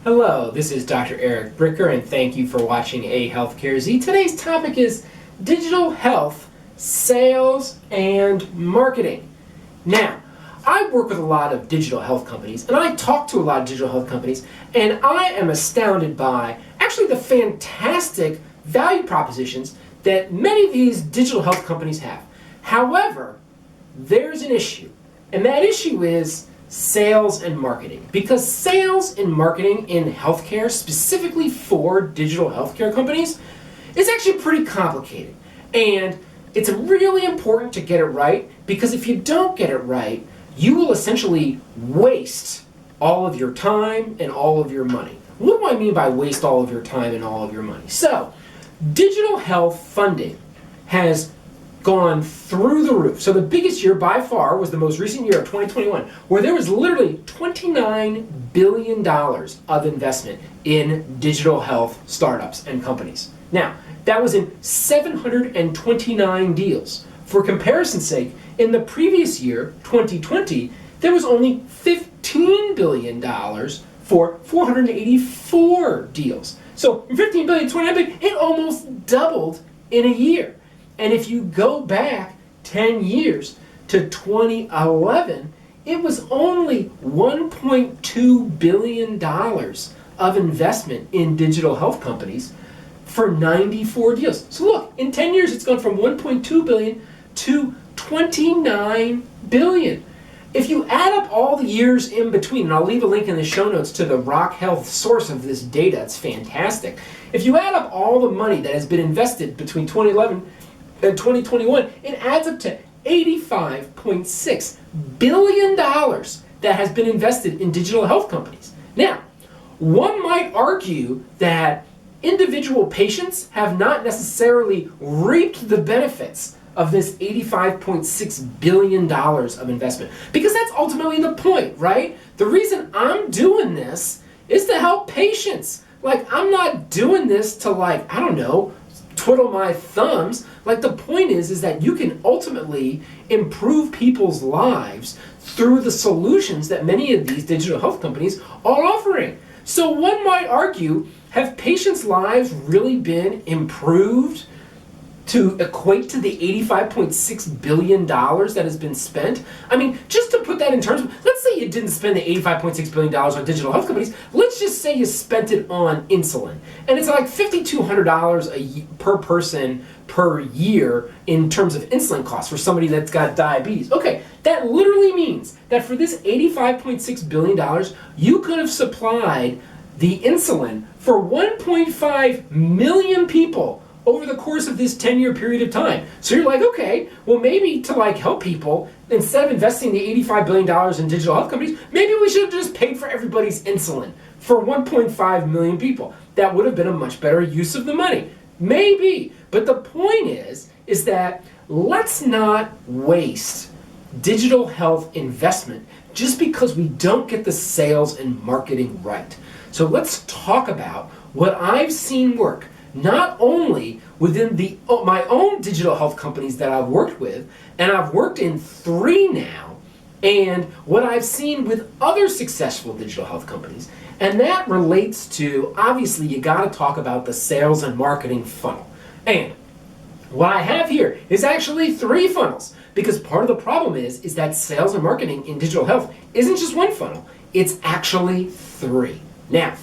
Hello, this is Dr. Eric Bricker, and thank you for watching A Healthcare Z. Today's topic is digital health, sales, and marketing. Now, I work with a lot of digital health companies, and I talk to a lot of digital health companies, and I am astounded by actually the fantastic value propositions that many of these digital health companies have. However, there's an issue, and that issue is sales and marketing. Because sales and marketing in healthcare, specifically for digital healthcare companies, is actually pretty complicated. And it's really important to get it right, because if you don't get it right, you will essentially waste all of your time and all of your money. What do I mean by waste all of your time and all of your money? So, digital health funding has gone through the roof. So the biggest year by far was the most recent year of 2021, where there was literally $29 billion of investment in digital health startups and companies. Now, that was in 729 deals. For comparison's sake, in the previous year, 2020, there was only $15 billion for 484 deals. So from 15 billion to 29 billion, it almost doubled in a year. And if you go back 10 years to 2011, it was only $1.2 billion of investment in digital health companies for 94 deals. So look, in 10 years it's gone from 1.2 billion to 29 billion. If you add up all the years in between, and I'll leave a link in the show notes to the Rock Health source of this data, it's fantastic. If you add up all the money that has been invested between 2011 and 2021, it adds up to $85.6 billion that has been invested in digital health companies. Now, one might argue that individual patients have not necessarily reaped the benefits of this $85.6 billion of investment, because that's ultimately the point, right? The reason I'm doing this is to help patients. Like, I'm not doing this to, like, I don't know, twiddle my thumbs. Like, the point is that you can ultimately improve people's lives through the solutions that many of these digital health companies are offering. So one might argue, have patients' lives really been improved to equate to the $85.6 billion that has been spent? I mean, just to put that in terms of, let's say you didn't spend the $85.6 billion on digital health companies. Let's just say you spent it on insulin. And it's like $5,200 per person per year in terms of insulin costs for somebody that's got diabetes. Okay, that literally means that for this $85.6 billion, you could have supplied the insulin for 1.5 million people over the course of this 10-year period of time. So you're like, okay, well, maybe to like help people, instead of investing the $85 billion in digital health companies, maybe we should have just paid for everybody's insulin for 1.5 million people. That would have been a much better use of the money. Maybe. But the point is that let's not waste digital health investment just because we don't get the sales and marketing right. So let's talk about what I've seen work, not only within my own digital health companies that I've worked with, and I've worked in 3 now, and what I've seen with other successful digital health companies. And that relates to, obviously, you got to talk about the sales and marketing funnel. And what I have here is actually 3 funnels, because part of the problem is that sales and marketing in digital health isn't just one funnel, it's actually 3. Now,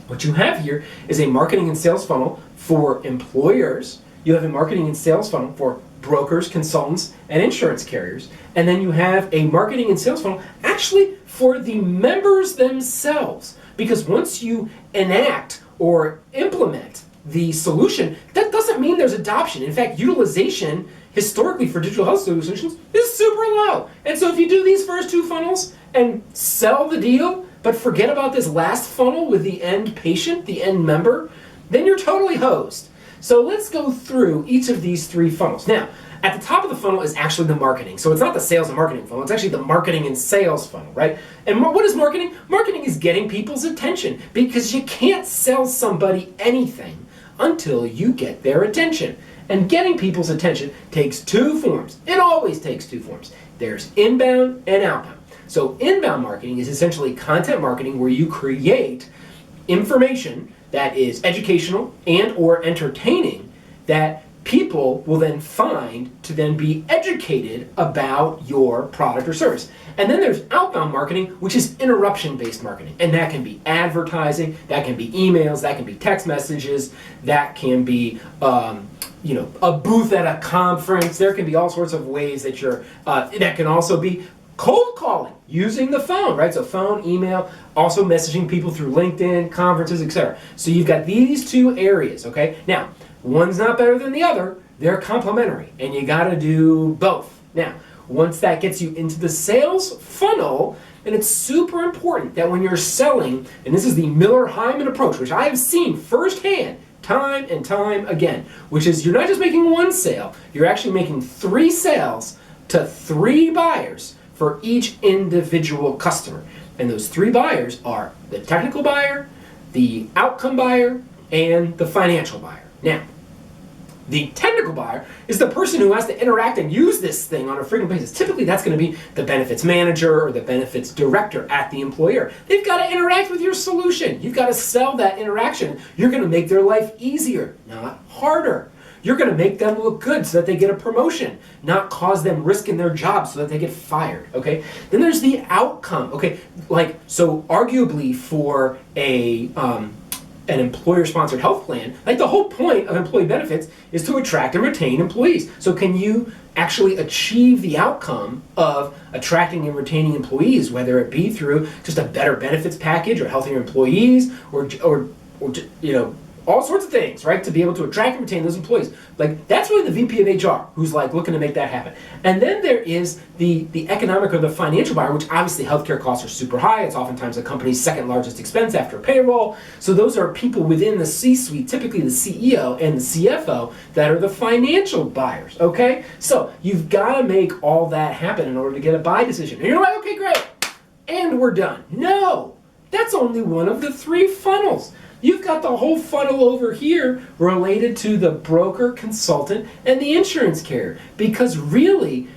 what you have here is a marketing and sales funnel for employers. You have a marketing and sales funnel for brokers, consultants, and insurance carriers. And then you have a marketing and sales funnel actually for the members themselves. Because once you enact or implement the solution, that doesn't mean there's adoption. In fact, utilization historically for digital health solutions is super low. And so if you do these first 2 funnels and sell the deal, but forget about this last funnel with the end patient, the end member, then you're totally hosed. So let's go through each of these 3 funnels. Now, at the top of the funnel is actually the marketing. So it's not the sales and marketing funnel, it's actually the marketing and sales funnel, right? And what is marketing? Marketing is getting people's attention, because you can't sell somebody anything until you get their attention. And getting people's attention takes 2 forms. It always takes 2 forms. There's inbound and outbound. So inbound marketing is essentially content marketing where you create information that is educational and or entertaining that people will then find to then be educated about your product or service. And then there's outbound marketing, which is interruption-based marketing. And that can be advertising, that can be emails, that can be text messages, that can be a booth at a conference. There can be all sorts of ways that that can also be cold calling, using the phone, right? So phone, email, also messaging people through LinkedIn, conferences, etc. So you've got these two areas, okay? Now, one's not better than the other. They're complementary, and you got to do both. Now, once that gets you into the sales funnel, then it's super important that when you're selling, and this is the Miller-Hyman approach, which I have seen firsthand time and time again, which is you're not just making one sale, you're actually making 3 sales to 3 buyers for each individual customer. And those 3 buyers are the technical buyer, the outcome buyer, and the financial buyer. Now, the technical buyer is the person who has to interact and use this thing on a frequent basis. Typically, that's going to be the benefits manager or the benefits director at the employer. They've got to interact with your solution. You've got to sell that interaction. You're going to make their life easier, not harder. You're going to make them look good so that they get a promotion, not cause them risk in their job so that they get fired, okay? Then there's the outcome, okay? So arguably for an employer-sponsored health plan, the whole point of employee benefits is to attract and retain employees. So can you actually achieve the outcome of attracting and retaining employees, whether it be through just a better benefits package or healthier employees or all sorts of things, right, to be able to attract and retain those employees. That's really the VP of HR who's looking to make that happen. And then there is the economic or the financial buyer, which obviously healthcare costs are super high. It's oftentimes a company's second largest expense after payroll. So those are people within the C-suite, typically the CEO and the CFO, that are the financial buyers, okay? So you've got to make all that happen in order to get a buy decision. And you're like, okay, great, and we're done. No, that's only one of the 3 funnels. You've got the whole funnel over here related to the broker, consultant, and the insurance carrier. Because really,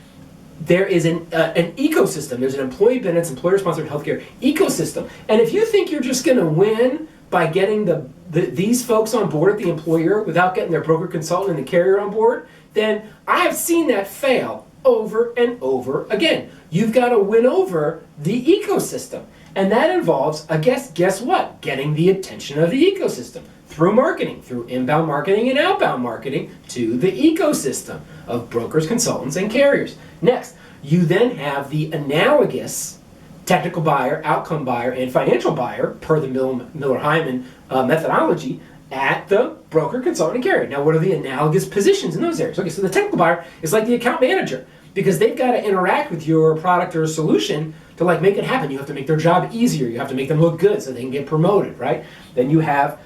there is an ecosystem. There's an employee benefits, employer-sponsored healthcare ecosystem. And if you think you're just going to win by getting these folks on board at the employer without getting their broker, consultant, and the carrier on board, then I have seen that fail over and over again. You've got to win over the ecosystem. And that involves, guess what? Getting the attention of the ecosystem through marketing, through inbound marketing and outbound marketing to the ecosystem of brokers, consultants, and carriers. Next, you then have the analogous technical buyer, outcome buyer, and financial buyer per the Miller-Hyman methodology at the broker, consultant, and carrier. Now, what are the analogous positions in those areas? Okay, so the technical buyer is like the account manager, because they've got to interact with your product or solution to make it happen. You have to make their job easier. You have to make them look good so they can get promoted, right? Then you have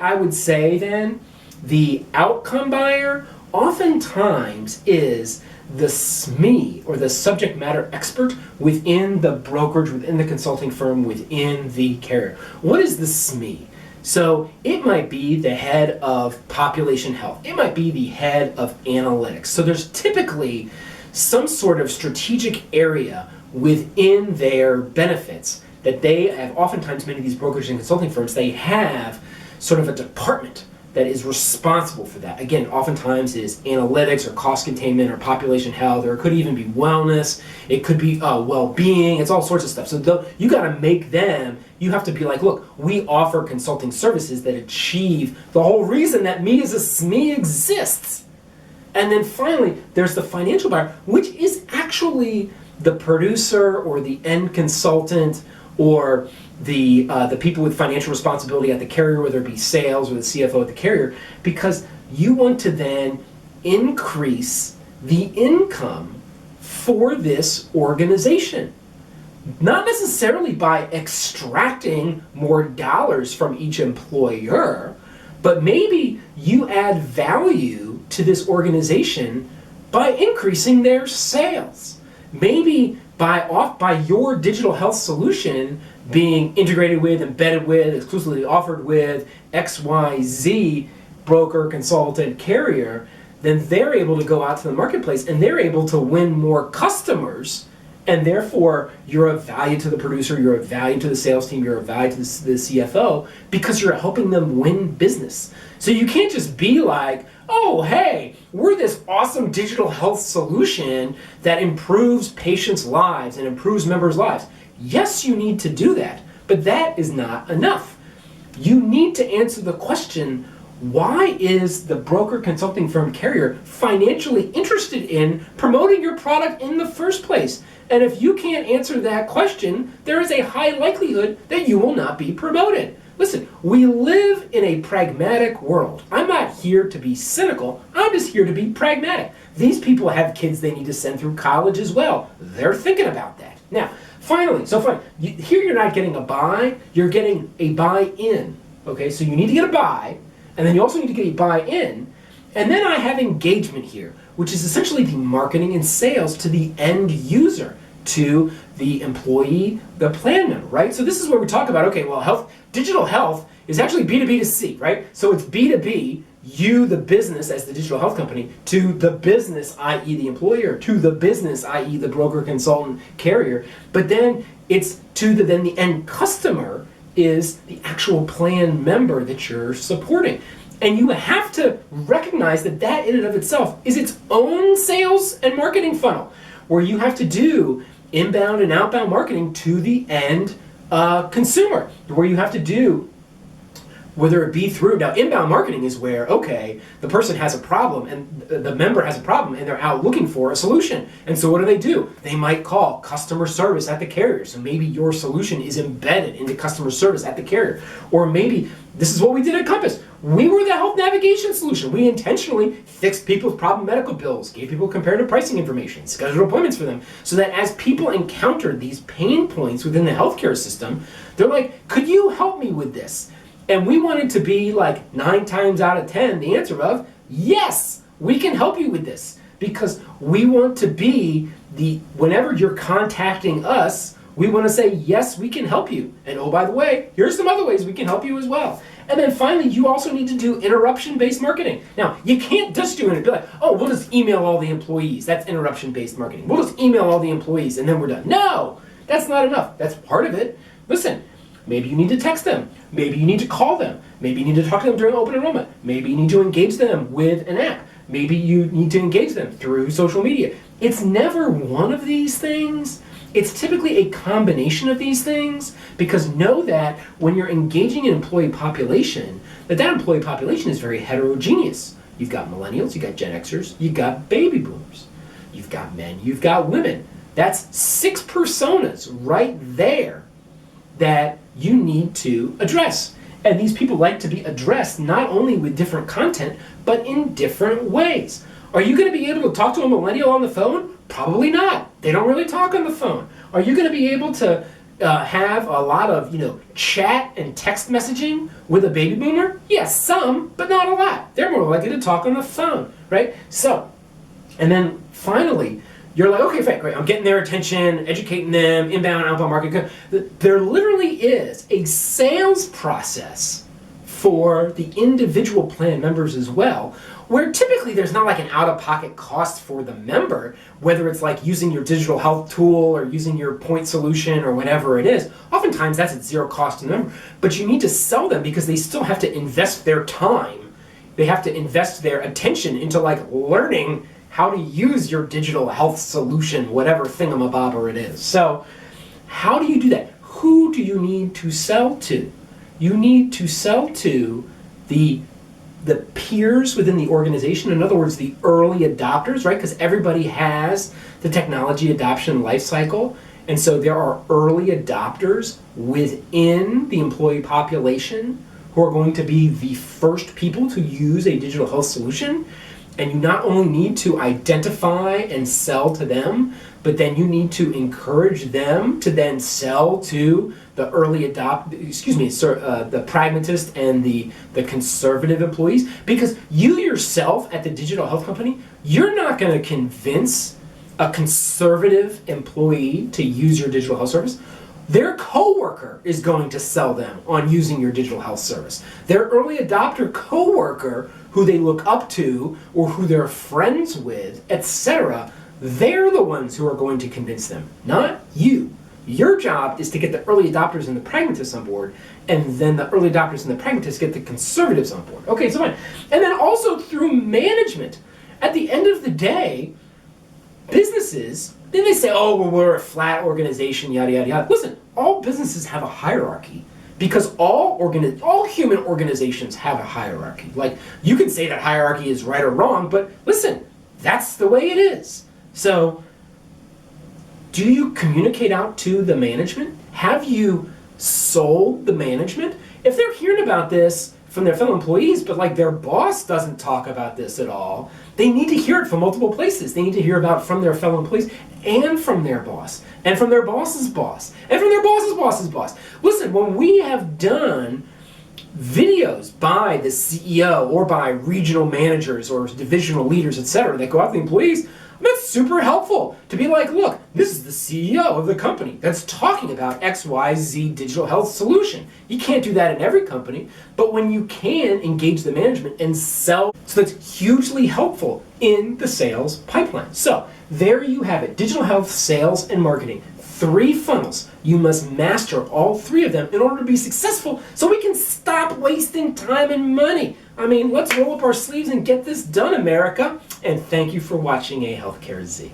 I would say then, the outcome buyer oftentimes is the SME, or the subject matter expert, within the brokerage, within the consulting firm, within the carrier. What is the SME? So it might be the head of population health. It might be the head of analytics. So there's typically some sort of strategic area within their benefits that they have. Oftentimes, many of these brokerage and consulting firms, they have sort of a department that is responsible for that. Again, oftentimes is analytics or cost containment or population health, or it could even be wellness. It could be well-being. It's all sorts of stuff. So you got to make them, you have to be like, look, we offer consulting services that achieve the whole reason that me as a SME exists. And then finally, there's the financial buyer, which is actually the producer or the end consultant or the people with financial responsibility at the carrier, whether it be sales or the CFO at the carrier, because you want to then increase the income for this organization. Not necessarily by extracting more dollars from each employer, but maybe you add value to this organization by increasing their sales. Maybe by your digital health solution being integrated with, embedded with, exclusively offered with XYZ broker, consultant, carrier, then they're able to go out to the marketplace and they're able to win more customers And therefore, you're of value to the producer, you're of value to the sales team, you're of value to the CFO because you're helping them win business. So you can't just be like, oh, hey, we're this awesome digital health solution that improves patients' lives and improves members' lives. Yes, you need to do that, but that is not enough. You need to answer the question, why is the broker consulting firm carrier financially interested in promoting your product in the first place? And if you can't answer that question, there is a high likelihood that you will not be promoted. Listen, we live in a pragmatic world. I'm not here to be cynical, I'm just here to be pragmatic. These people have kids they need to send through college as well. They're thinking about that. Now, finally, here you're not getting a buy, you're getting a buy-in. Okay, so you need to get a buy, and then you also need to get a buy-in, and then I have engagement here, which is essentially the marketing and sales to the end user, to the employee, the plan member, right? So this is where we talk about, okay, well, digital health is actually B2B to C, right? So it's B2B, you, the business, as the digital health company, to the business, i.e. the employer, to the business, i.e. the broker, consultant, carrier, but then it's to the end customer is the actual plan member that you're supporting. And you have to recognize that that in and of itself is its own sales and marketing funnel, where you have to do inbound and outbound marketing to the end consumer, where you have to do, whether it be through, now inbound marketing is where, okay, the person has a problem and the member has a problem and they're out looking for a solution. And so what do? They might call customer service at the carrier. So maybe your solution is embedded into customer service at the carrier. Or maybe, this is what we did at Compass. We were the health navigation solution. We intentionally fixed people's problem medical bills, gave people comparative pricing information, scheduled appointments for them, so that as people encountered these pain points within the healthcare system, they're like, could you help me with this? And we wanted to be like 9 times out of 10 the answer of, yes, we can help you with this. Because we want to be whenever you're contacting us, we want to say, yes, we can help you. And oh, by the way, here's some other ways we can help you as well. And then finally, you also need to do interruption-based marketing. Now, you can't just do it and be like, oh, we'll just email all the employees. That's interruption-based marketing. We'll just email all the employees and then we're done. No, that's not enough. That's part of it. Listen, maybe you need to text them. Maybe you need to call them. Maybe you need to talk to them during open enrollment. Maybe you need to engage them with an app. Maybe you need to engage them through social media. It's never one of these things. It's typically a combination of these things, because know that when you're engaging an employee population, that employee population is very heterogeneous. You've got millennials, you've got Gen Xers, you've got baby boomers, you've got men, you've got women. That's 6 personas right there that you need to address. And these people like to be addressed not only with different content, but in different ways. Are you going to be able to talk to a millennial on the phone? Probably not. They don't really talk on the phone. Are you going to be able to have a lot of, chat and text messaging with a baby boomer? Yes, some, but not a lot. They're more likely to talk on the phone, right? So, and then finally, you're like, okay, great, I'm getting their attention, educating them, inbound, outbound marketing. There literally is a sales process for the individual plan members as well, where typically there's not like an out-of-pocket cost for the member, whether it's like using your digital health tool or using your point solution or whatever it is. Oftentimes that's at zero cost to the member, but you need to sell them because they still have to invest their time. They have to invest their attention into like learning how to use your digital health solution, whatever thingamabobber it is. So how do you do that? Who do you need to sell to? You need to sell to the peers within the organization, in other words, the early adopters, right? Because everybody has the technology adoption life cycle. And so there are early adopters within the employee population who are going to be the first people to use a digital health solution. And you not only need to identify and sell to them, but then you need to encourage them to then sell to the the pragmatist and the conservative employees. Because you yourself at the digital health company, you're not going to convince a conservative employee to use your digital health service. Their coworker is going to sell them on using your digital health service. Their early adopter coworker, who they look up to or who they're friends with, etc., They're the ones who are going to convince them, not you. Your job is to get the early adopters and the pragmatists on board, and then the early adopters and the pragmatists get the conservatives on board. Okay, so fine. And then also through management. At the end of the day, businesses, then they say, oh, well, we're a flat organization, yada, yada, yada. Listen, all businesses have a hierarchy because all human organizations have a hierarchy. Like, you can say that hierarchy is right or wrong, but listen, that's the way it is. So, do you communicate out to the management? Have you sold the management? If they're hearing about this from their fellow employees, but like their boss doesn't talk about this at all, they need to hear it from multiple places. They need to hear about it from their fellow employees and from their boss, and from their boss's boss, and from their boss's boss's boss. Listen, when we have done videos by the CEO or by regional managers or divisional leaders, etc., that go out to the employees, that's super helpful to be like, look, this is the CEO of the company that's talking about XYZ digital health solution. You can't do that in every company, but when you can engage the management and sell, so that's hugely helpful in the sales pipeline. So there you have it, digital health, sales, and marketing. 3 funnels. You must master all 3 of them in order to be successful so we can stop wasting time and money. I mean, let's roll up our sleeves and get this done, America. And thank you for watching A Healthcare Z.